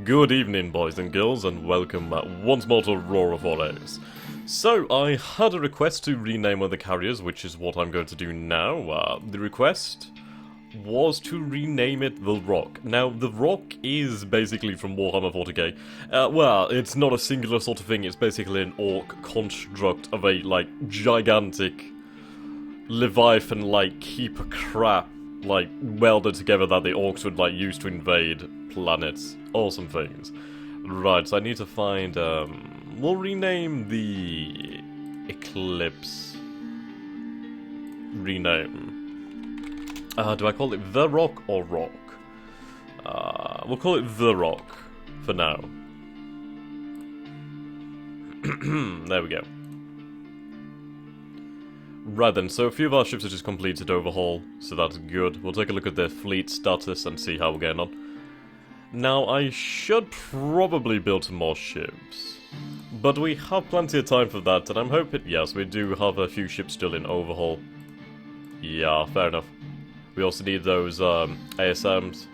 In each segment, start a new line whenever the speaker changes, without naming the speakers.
Good evening, boys and girls, and welcome once more to Aurora Voleys. So, I had a request to rename one of the carriers, which is what I'm going to do now. The request was to rename it The Rock. Now, The Rock is basically from Warhammer 40k. Well, it's not a singular sort of thing, it's basically an orc construct of a, gigantic Leviathan-like heap of crap, welded together that the orcs would, use to invade planets. Awesome things. Right, so I need to find, we'll rename the Eclipse. Rename. Do I call it The Rock or Rock? We'll call it The Rock for now. There we go. Right then, so a few of our ships are just completed overhaul, so that's good. We'll take a look at their fleet status and see how we're getting on. Now, I should probably build some more ships, but we have plenty of time for that, and I'm hoping, yes, we do have a few ships still in overhaul. Yeah, fair enough. We also need those ASMs.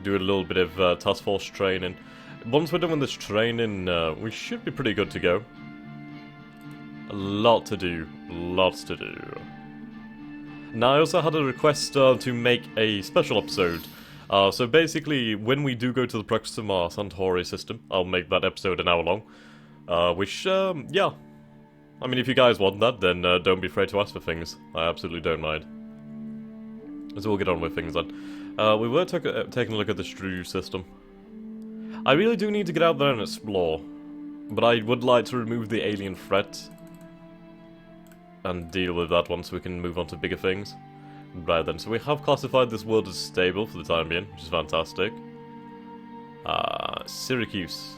Do a little bit of task force training. Once we're done with this training, we should be pretty good to go. A lot to do. Lots to do. Now, I also had a request to make a special episode. So basically, when we do go to the Proxima Centauri system, I'll make that episode an hour long. Which, yeah. I mean, if you guys want that, then don't be afraid to ask for things. I absolutely don't mind. So we'll get on with things then. We were taking a look at the Stru system. I really do need to get out there and explore. But I would like to remove the alien threat and deal with that once we can move on to bigger things. Right then, so we have classified this world as stable for the time being, which is fantastic. Syracuse.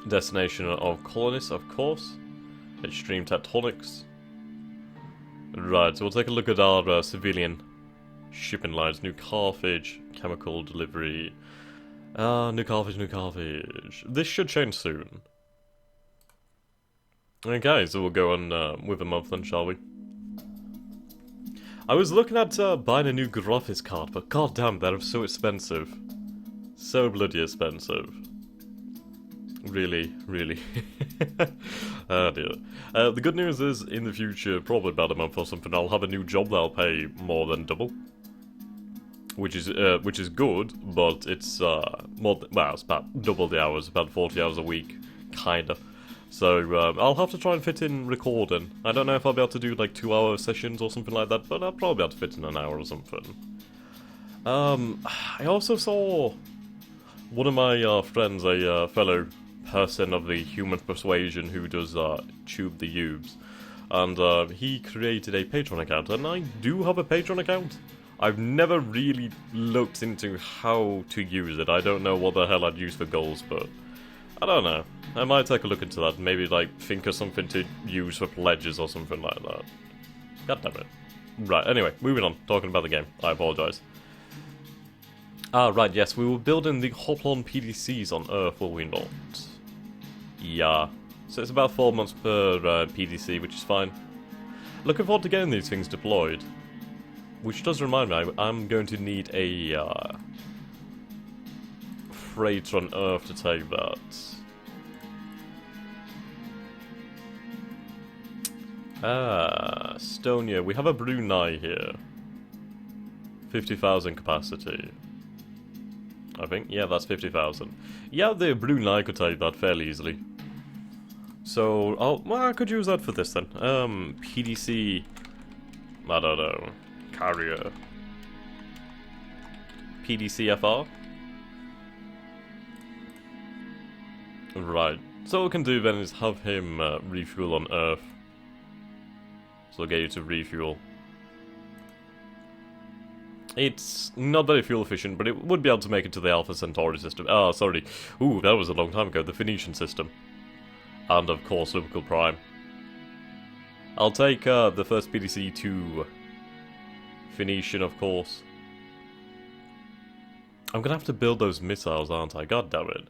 Destination of colonists, of course. Extreme tectonics. Right, so we'll take a look at our civilian shipping lines. New Carthage, chemical delivery. New Carthage, New Carthage. This should change soon. Okay, so we'll go on with a month then, shall we? I was looking at buying a new graphics card, but goddamn, they're so expensive. So bloody expensive. Really, really. Oh dear. The good news is, in the future, probably about a month or something, I'll have a new job that'll pay more than double. Which is good, but it's it's about double the hours, about 40 hours a week, kinda. So, I'll have to try and fit in recording. I don't know if I'll be able to do, 2-hour sessions or something like that, but I'll probably be able to fit in an hour or something. I also saw one of my friends, a fellow person of the human persuasion who does Tube the Ubes, and he created a Patreon account, and I do have a Patreon account. I've never really looked into how to use it. I don't know what the hell I'd use for goals, but I don't know. I might take a look into that, maybe think of something to use for pledges or something like that. God damn it. Right, anyway, moving on, talking about the game. I apologise. Right, yes, we were building the Hoplon PDCs on Earth, were we not? Yeah. So it's about 4 months per PDC, which is fine. Looking forward to getting these things deployed. Which does remind me, I'm going to need a freighter on Earth to take that. Estonia. We have a Brunei here. 50,000 capacity. I think. Yeah, that's 50,000. Yeah, the Brunei could take that fairly easily. So, I could use that for this then. PDC... I don't know. Carrier. PDCFR? Right. So what we can do then is have him refuel on Earth. So I'll get you to refuel. It's not very fuel efficient, but it would be able to make it to the Alpha Centauri system. Sorry. Ooh, that was a long time ago. The Phoenician system. And of course, Liverpool Prime. I'll take the first PDC to Phoenician, of course. I'm gonna have to build those missiles, aren't I? God damn it.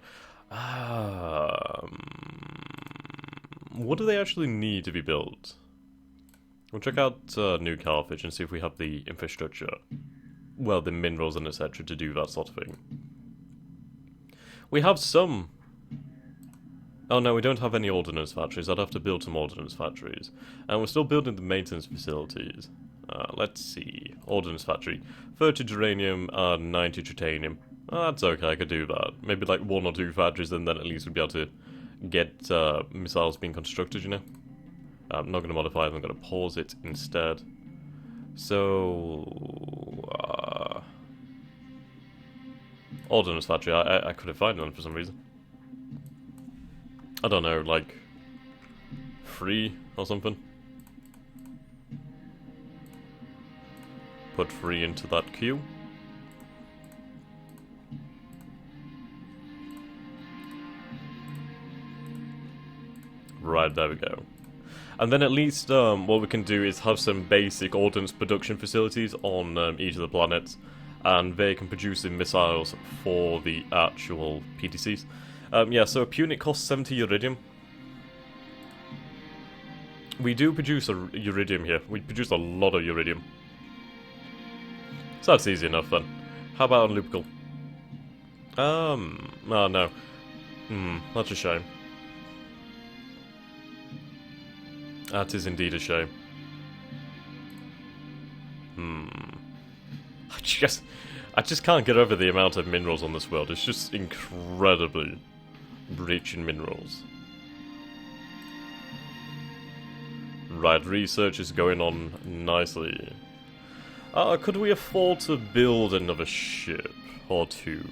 What do they actually need to be built? We'll check out New Carthage and see if we have the infrastructure. well, the minerals and etc. to do that sort of thing. We have some... Oh no, we don't have any ordnance factories. I'd have to build some ordnance factories. And we're still building the maintenance facilities. Let's see. Ordnance factory. 30 geranium and 90 titanium. That's okay, I could do that. Maybe like 1 or 2 factories, and then at least we'd be able to get missiles being constructed, you know? I'm not going to modify it, I'm going to pause it instead. So... ordnance factory, I couldn't find one for some reason. I don't know, like... 3 or something? Put 3 into that queue. Right, there we go. And then at least what we can do is have some basic ordnance production facilities on each of the planets, and they can produce the missiles for the actual PTCs. Yeah, so a punit costs 70 uridium. We do produce a uridium here. We produce a lot of uridium. So that's easy enough then. How about on Lupical? Oh no. That's a shame. That is indeed a shame. I just can't get over the amount of minerals on this world. It's just incredibly rich in minerals. Right, research is going on nicely. Could we afford to build another ship or 2?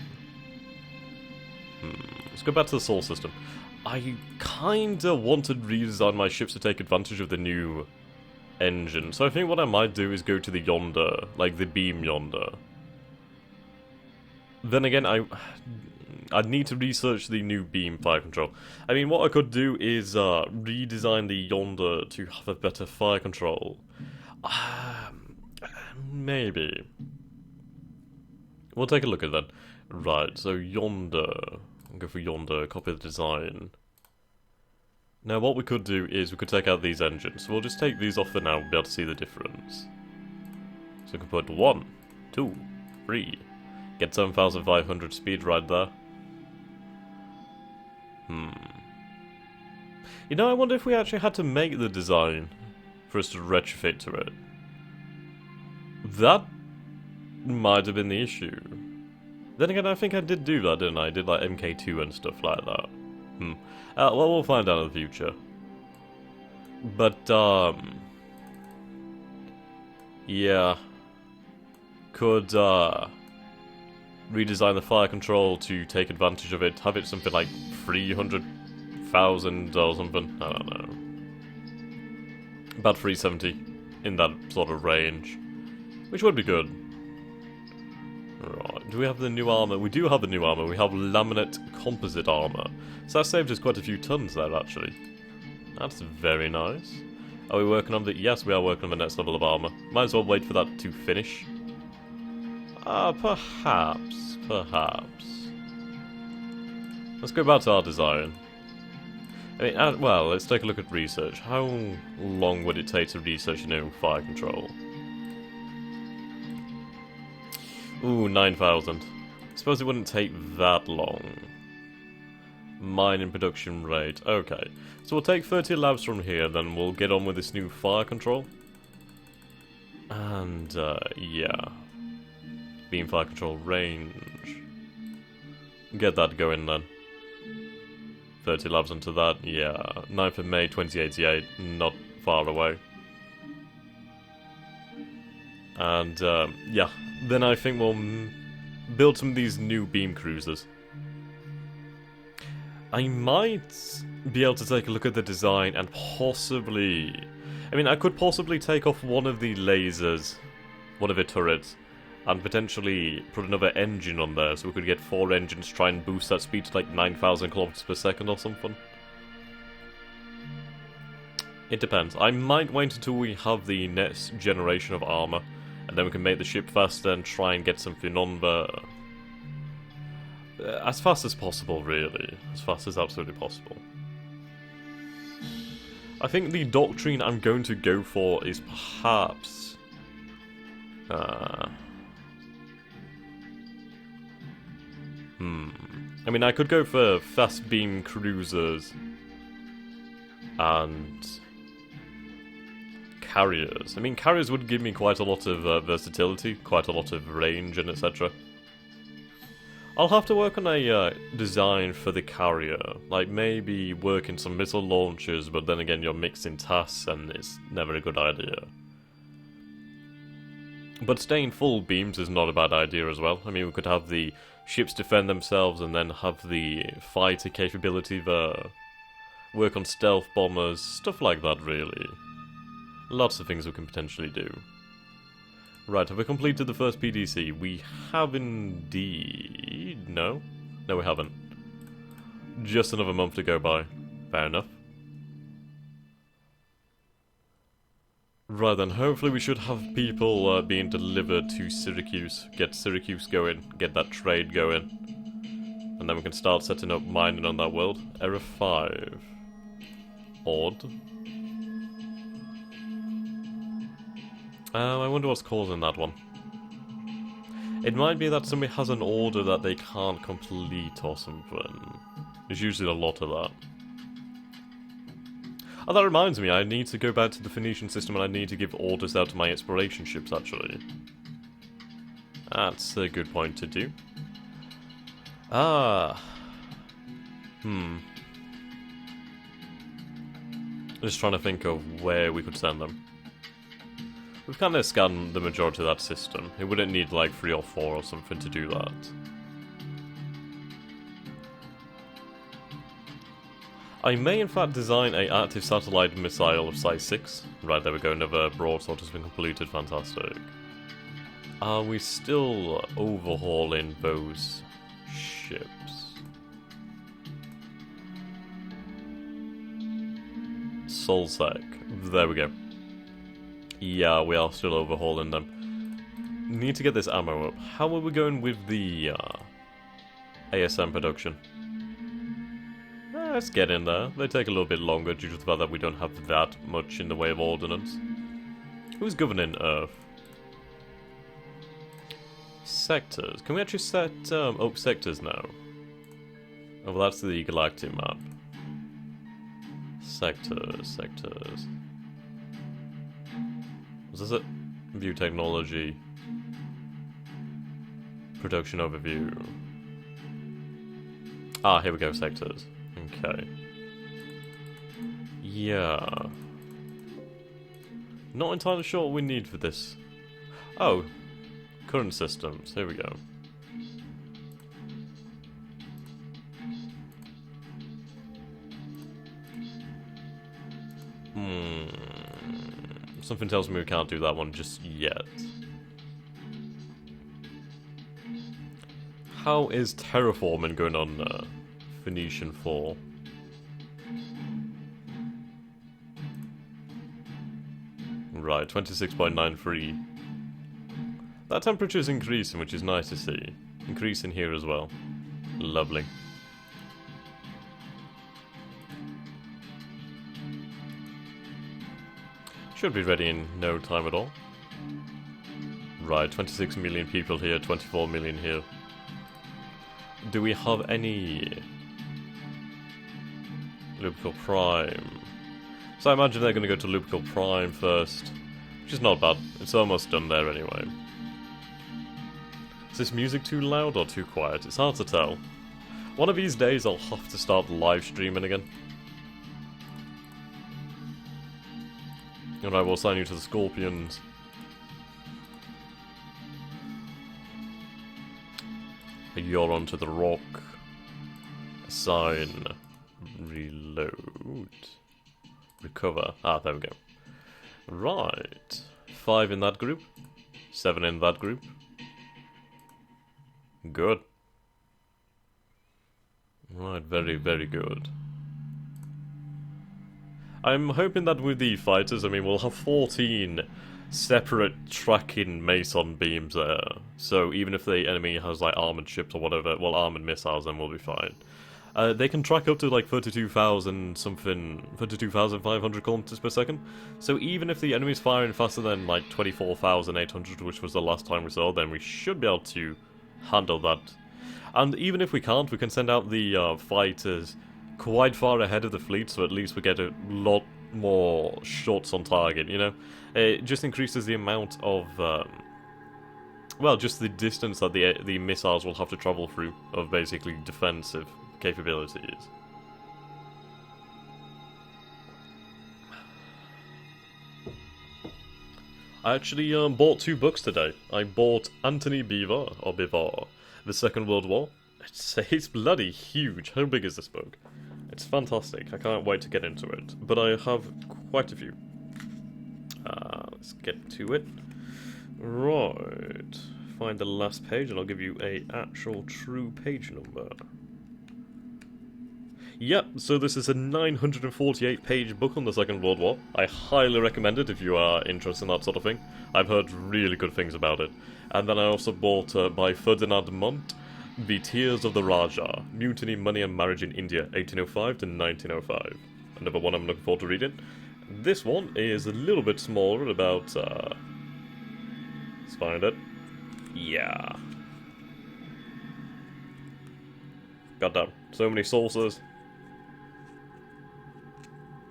Let's go back to the Sol system. I kinda want to redesign my ships to take advantage of the new engine. So I think what I might do is go to the Yonder, like the beam Yonder. Then again, I'd need to research the new beam fire control. I mean, what I could do is redesign the Yonder to have a better fire control. Maybe. We'll take a look at that. Right, so Yonder. I'll go for Yonder, copy the design. Now what we could do is we could take out these engines. So we'll just take these off for now, we'll be able to see the difference. So we can put 1, 2, 3. Get 7,500 speed right there. You know, I wonder if we actually had to make the design for us to retrofit to it. That might have been the issue. Then again, I think I did do that, didn't I? I did like MK2 and stuff like that. Well, we'll find out in the future. But, yeah. Could, redesign the fire control to take advantage of it. Have it something like 300,000 or something. I don't know. About 370 in that sort of range. Which would be good. Right, do we have the new armor? We do have the new armor. We have laminate composite armor. So that saved us quite a few tons there, actually. That's very nice. Are we working on the... Yes, we are working on the next level of armor. Might as well wait for that to finish. Perhaps. Let's go back to our design. I mean, well, let's take a look at research. How long would it take to research a new fire control? Ooh, 9,000. Suppose it wouldn't take that long. Mining production rate. Okay. So we'll take 30 labs from here, then we'll get on with this new fire control. And, yeah. Beam fire control range. Get that going then. 30 labs into that, yeah. 9th of May 2088, not far away. And, yeah. Then I think we'll build some of these new beam cruisers. I might be able to take a look at the design and possibly... I mean, I could possibly take off one of the lasers, one of the turrets, and potentially put another engine on there so we could get 4 engines, try and boost that speed to like 9,000 kilometers per second or something. It depends. I might wait until we have the next generation of armor, and then we can make the ship faster and try and get something on there. As fast as possible, really. As fast as absolutely possible. I think the doctrine I'm going to go for is perhaps... I mean, I could go for fast beam cruisers and carriers. I mean, carriers would give me quite a lot of versatility, quite a lot of range and etc. I'll have to work on a design for the carrier, like maybe work in some missile launchers, but then again you're mixing tasks and it's never a good idea. But staying full beams is not a bad idea as well. I mean, we could have the ships defend themselves and then have the fighter capability there. Work on stealth bombers, stuff like that really. Lots of things we can potentially do. Right, have we completed the first PDC? We have indeed. No? No, we haven't. Just another month to go by. Fair enough. Right then, hopefully we should have people being delivered to Syracuse. Get Syracuse going, get that trade going. And then we can start setting up mining on that world. Error 5. Odd. I wonder what's causing that one. It might be that somebody has an order that they can't complete or something. There's usually a lot of that. Oh, that reminds me, I need to go back to the Phoenician system and I need to give orders out to my exploration ships, actually. That's a good point to do. Just trying to think of where we could send them. We've kind of scanned the majority of that system. It wouldn't need like 3 or 4 or something to do that. I may in fact design a active satellite missile of size 6. Right, there we go, another broadsword has been completed, fantastic. Are we still overhauling those ships? Solsec, there we go. Yeah, we are still overhauling them. Need to get this ammo up. How are we going with the ASM production? Let's get in there. They take a little bit longer due to the fact that we don't have that much in the way of ordnance. Who's governing Earth? Sectors. Can we actually set up sectors now? Oh, well, that's the galactic map. Sectors. Was this it? View technology. Production overview. Ah, here we go, sectors. Okay. Yeah. Not entirely sure what we need for this. Oh. Current systems. Here we go. Something tells me we can't do that one just yet. How is terraforming going on Phoenician 4? Right, 26.93. That temperature is increasing, which is nice to see. Increasing here as well. Lovely. Should be ready in no time at all. Right, 26 million people here, 24 million here. Do we have any Lupical Prime? So I imagine they're going to go to Lupical Prime first, which is not bad. It's almost done there anyway. Is this music too loud or too quiet? It's hard to tell. One of these days I'll have to start live streaming again. Alright, we'll sign you to the Scorpions. You're onto the rock. Assign. Reload. Recover. Ah, there we go. Right. 5 in that group. 7 in that group. Good. Right, very, very good. I'm hoping that with the fighters, I mean, we'll have 14 separate tracking Mason beams there. So even if the enemy has, like, armoured ships or whatever, well, armoured missiles, then we'll be fine. They can track up to, like, 32,000 something, 32,500 kilometers per second. So even if the enemy's firing faster than, like, 24,800, which was the last time we saw, then we should be able to handle that. And even if we can't, we can send out the fighters quite far ahead of the fleet, so at least we get a lot more shots on target, you know? It just increases the amount of, well, just the distance that the missiles will have to travel through of basically defensive capabilities. I actually bought 2 books today. I bought Anthony Beevor, or Beevor, The Second World War. It's bloody huge. How big is this book? It's fantastic. I can't wait to get into it. But I have quite a few. Let's get to it. Right. Find the last page and I'll give you a actual true page number. Yep, so this is a 948-page book on the Second World War. I highly recommend it if you are interested in that sort of thing. I've heard really good things about it. And then I also bought, by Ferdinand Montt, The Tears of the Rajah, Mutiny, Money and Marriage in India, 1805 to 1905. Another one I'm looking forward to reading. This one is a little bit smaller, at about, let's find it. Yeah. Goddamn, so many sources.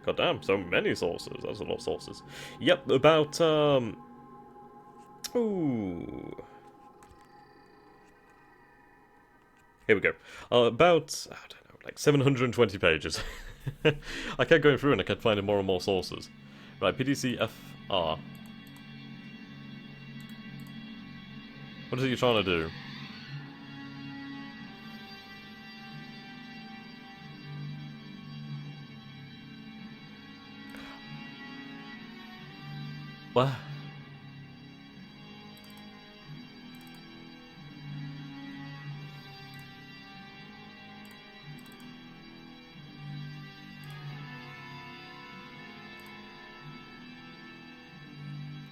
Goddamn, so many sources. That's a lot of sources. Yep, about, ooh. Here we go. About, I don't know, like 720 pages. I kept going through and I kept finding more and more sources. Right, PDCFR. What is it you're trying to do? What?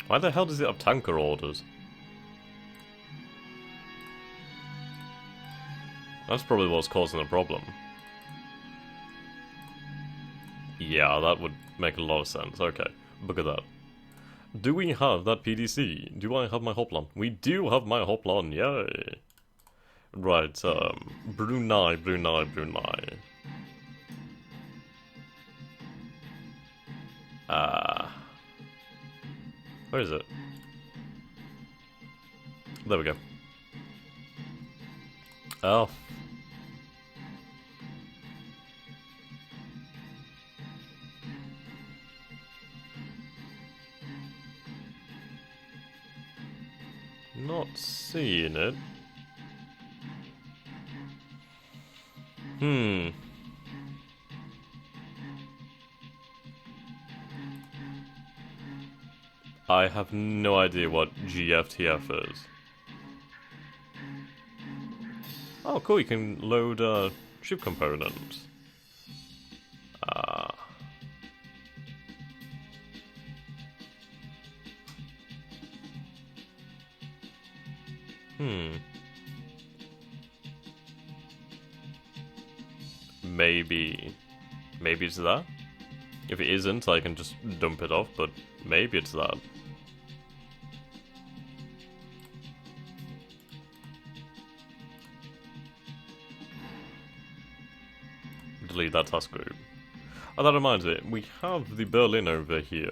Why the hell does it have tanker orders? That's probably what's causing the problem. Yeah, that would make a lot of sense. Okay, look at that. Do we have that PDC? Do I have my Hoplon? We do have my Hoplon, yay! Right, Brunei. Where is it? There we go. Oh. Not seeing it. I have no idea what GFTF is. Oh, cool, you can load ship components. Maybe it's that? If it isn't, I can just dump it off, but maybe it's that. Delete that task group. Oh, that reminds me, we have the Berlin over here.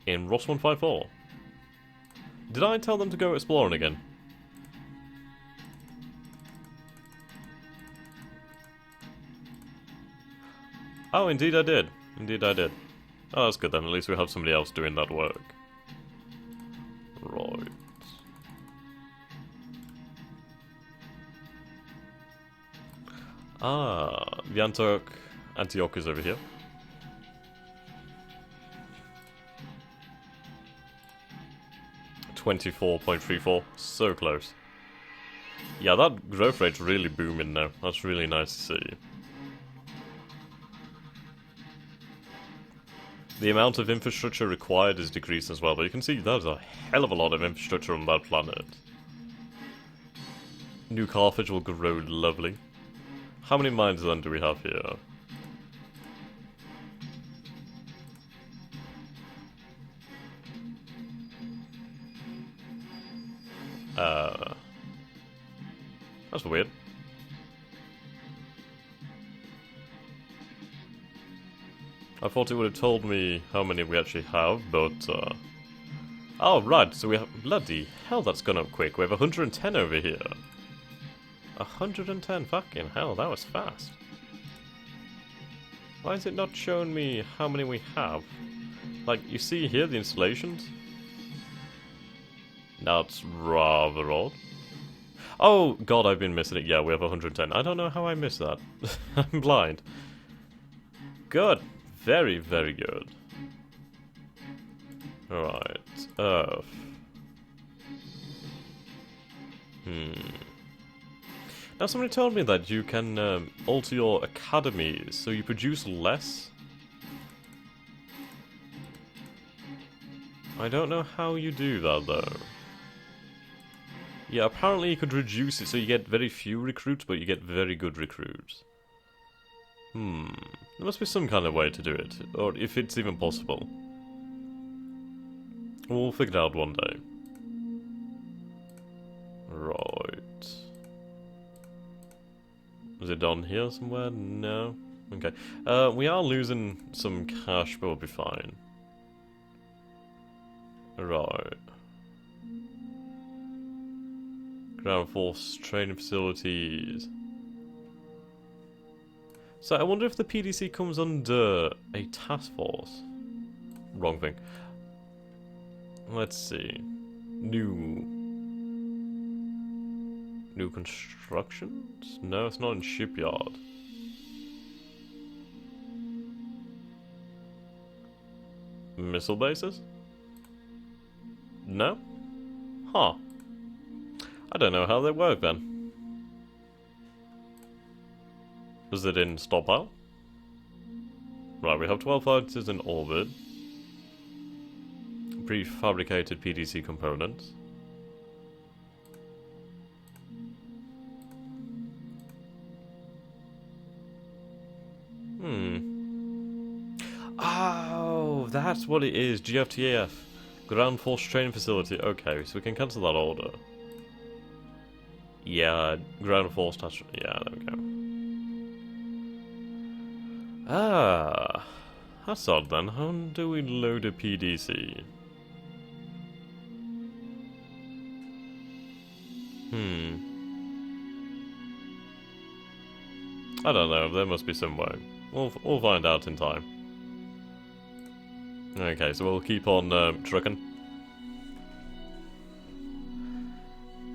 In Ross 154. Did I tell them to go exploring again? Oh, indeed I did. Indeed I did. Oh, that's good then. At least we have somebody else doing that work. Right. The Antioch is over here. $24.34. So close. Yeah, that growth rate's really booming now. That's really nice to see. The amount of infrastructure required is decreasing as well, but you can see there's a hell of a lot of infrastructure on that planet. New Carthage will grow lovely. How many mines then do we have here? That's weird. I thought it would have told me how many we actually have, but, oh, right, so we have... Bloody hell, that's gone up quick. We have 110 over here. 110, fucking hell, that was fast. Why is it not showing me how many we have? Like, you see here, the installations? That's rather odd. Oh, God, I've been missing it. Yeah, we have 110. I don't know how I missed that. I'm blind. Good. Very, very good. Alright. Earth. Now, somebody told me that you can alter your academies so you produce less. I don't know how you do that, though. Yeah, apparently you could reduce it so you get very few recruits, but you get very good recruits. There must be some kind of way to do it, or if it's even possible. We'll figure it out one day. Right. Is it down here somewhere? No? Okay. We are losing some cash, but we'll be fine. Right. Ground Force training facilities. So I wonder if the PDC comes under a task force. Wrong thing. Let's see. New constructions? No, it's not in shipyard. Missile bases? No? Huh. I don't know how they work then. Is it in stockpile? Right, we have 12 fighters in orbit. Prefabricated PDC components. Oh, that's what it is. GFTAF. Ground Force Training Facility. Okay, so we can cancel that order. Yeah, Ground Force Task. Yeah, there we go. Ah, that's odd then. How do we load a PDC? I don't know. There must be some way. We'll find out in time. Okay, so we'll keep on trucking.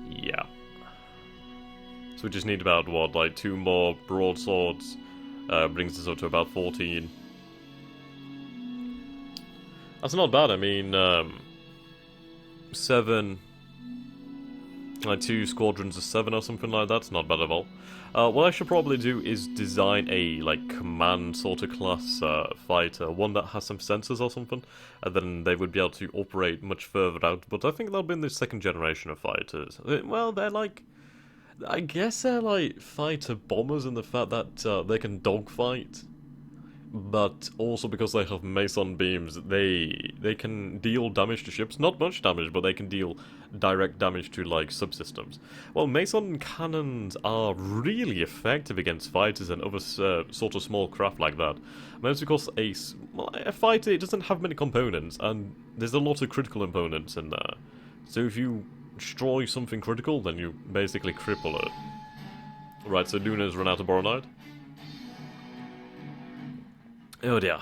Yeah. So we just need about, what, like 2 more broadswords. Brings us up to about 14. That's not bad, I mean, 7... Like 2 squadrons of 7 or something like that's not bad at all. What I should probably do is design a, like, command sort of class fighter, one that has some sensors or something, and then they would be able to operate much further out, but I think that'll be in the 2nd generation of fighters. Well, they're like... I guess they're like fighter bombers in the fact that they can dogfight, but also because they have Mason beams, they can deal damage to ships. Not much damage, but they can deal direct damage to like subsystems. Well, Mason cannons are really effective against fighters and other sort of small craft like that. Mostly because a fighter, it doesn't have many components, and there's a lot of critical components in there. So if you destroy something critical, then you basically cripple it. Right, so Luna's run out of boronite. Oh dear.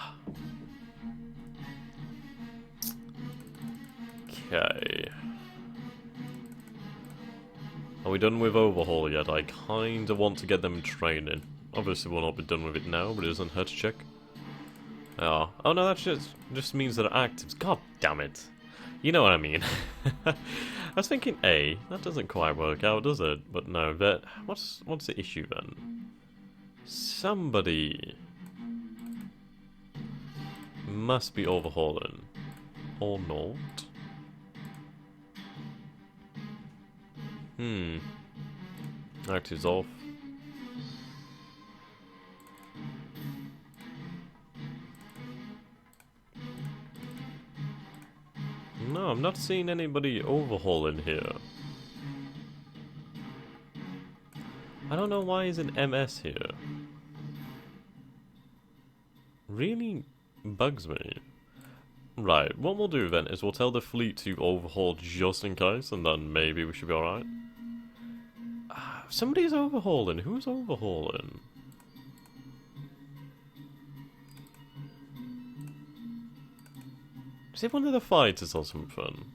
Okay. Are we done with overhaul yet? I kinda want to get them training. Obviously we'll not be done with it now, but it doesn't hurt to check. Oh no, that just means they're active. God damn it. You know what I mean. I was thinking A. That doesn't quite work out, does it? But no, what's the issue then? Somebody must be overhauling. Or not. Active's off. No, I'm not seeing anybody overhauling here. I don't know why is an MS here. Really bugs me. Right, what we'll do then is we'll tell the fleet to overhaul just in case, and then maybe we should be alright. Somebody's overhauling. Who's overhauling? Is it one of the fighters or something?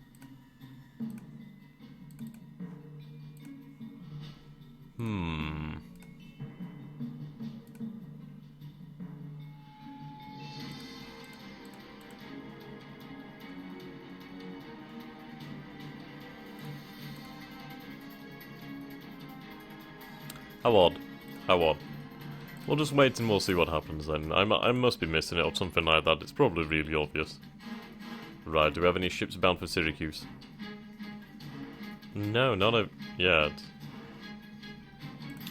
How odd. How odd. We'll just wait and we'll see what happens then. I must be missing it or something like that. It's probably really obvious. Right, do we have any ships bound for Syracuse? No, not yet.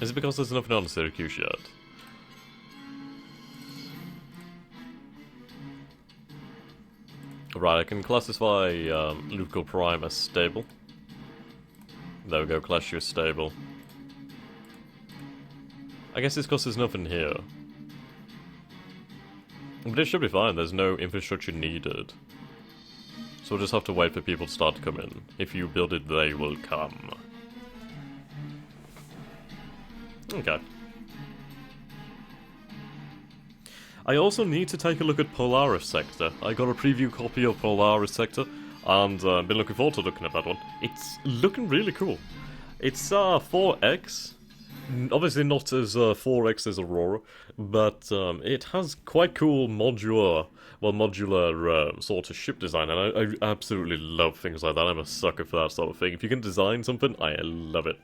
Is it because there's nothing on Syracuse yet? Right, I can classify Lucal Prime as stable. There we go, class you as stable. I guess it's because there's nothing here. But it should be fine, there's no infrastructure needed. So we'll just have to wait for people to start to come in. If you build it, they will come. Okay. I also need to take a look at Polaris Sector. I got a preview copy of Polaris Sector, and been looking forward to looking at that one. It's looking really cool. It's 4X. Obviously not as 4X as Aurora, but it has quite cool modular sort of ship design, and I absolutely love things like that. I'm a sucker for that sort of thing. If you can design something, I love it.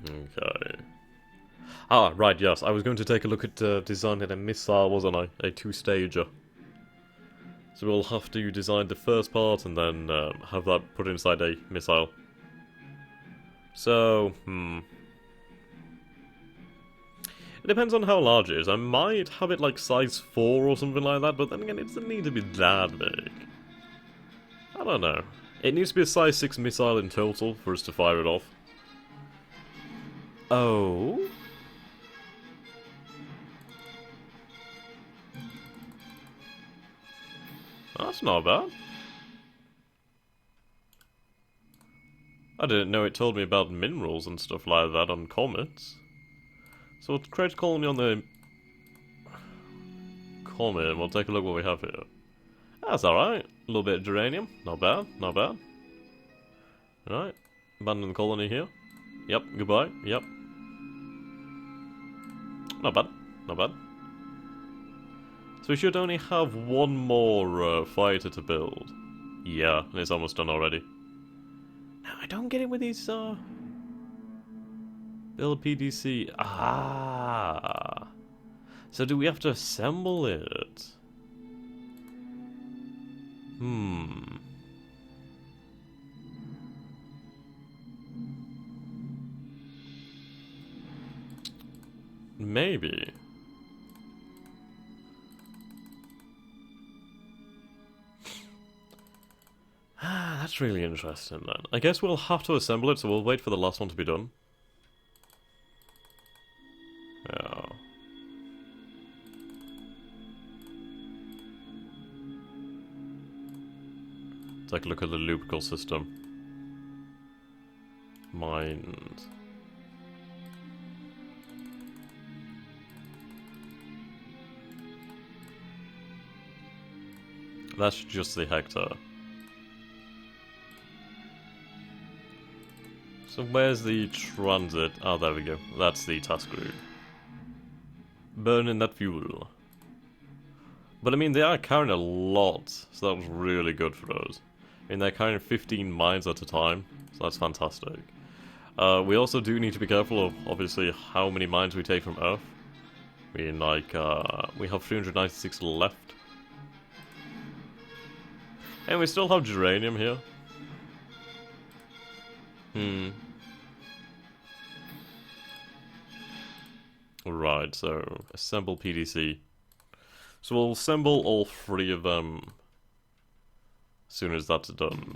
Okay. Ah, right, yes, I was going to take a look at designing a missile, wasn't I? A two-stager. So we'll have to design the first part and then have that put inside a missile. So, it depends on how large it is. I might have it like size 4 or something like that, but then again, it doesn't need to be that big. I don't know. It needs to be a size 6 missile in total for us to fire it off. Oh? That's not bad. I didn't know it told me about minerals and stuff like that on comets. So we'll create a colony on the comet and we'll take a look what we have here. That's alright. A little bit of geranium. Not bad, not bad. Alright. Abandon the colony here. Yep, goodbye. Yep. Not bad, not bad. So we should only have one more fighter to build. Yeah, and it's almost done already. Now, I don't get it with these, build PDC. Ah. So do we have to assemble it? Maybe. Ah, that's really interesting then. I guess we'll have to assemble it, so we'll wait for the last one to be done. Yeah. Take a look at the lubrical system. Mind. That's just the hectare. So where's the transit? Oh, there we go. That's the task route. Burning that fuel. But I mean, they are carrying a lot, so that was really good for us. I mean, they're carrying 15 mines at a time, so that's fantastic. We also do need to be careful of, obviously, how many mines we take from Earth. I mean, like, we have 396 left. And we still have geranium here. Right, so assemble PDC. So we'll assemble all 3 of them as soon as that's done.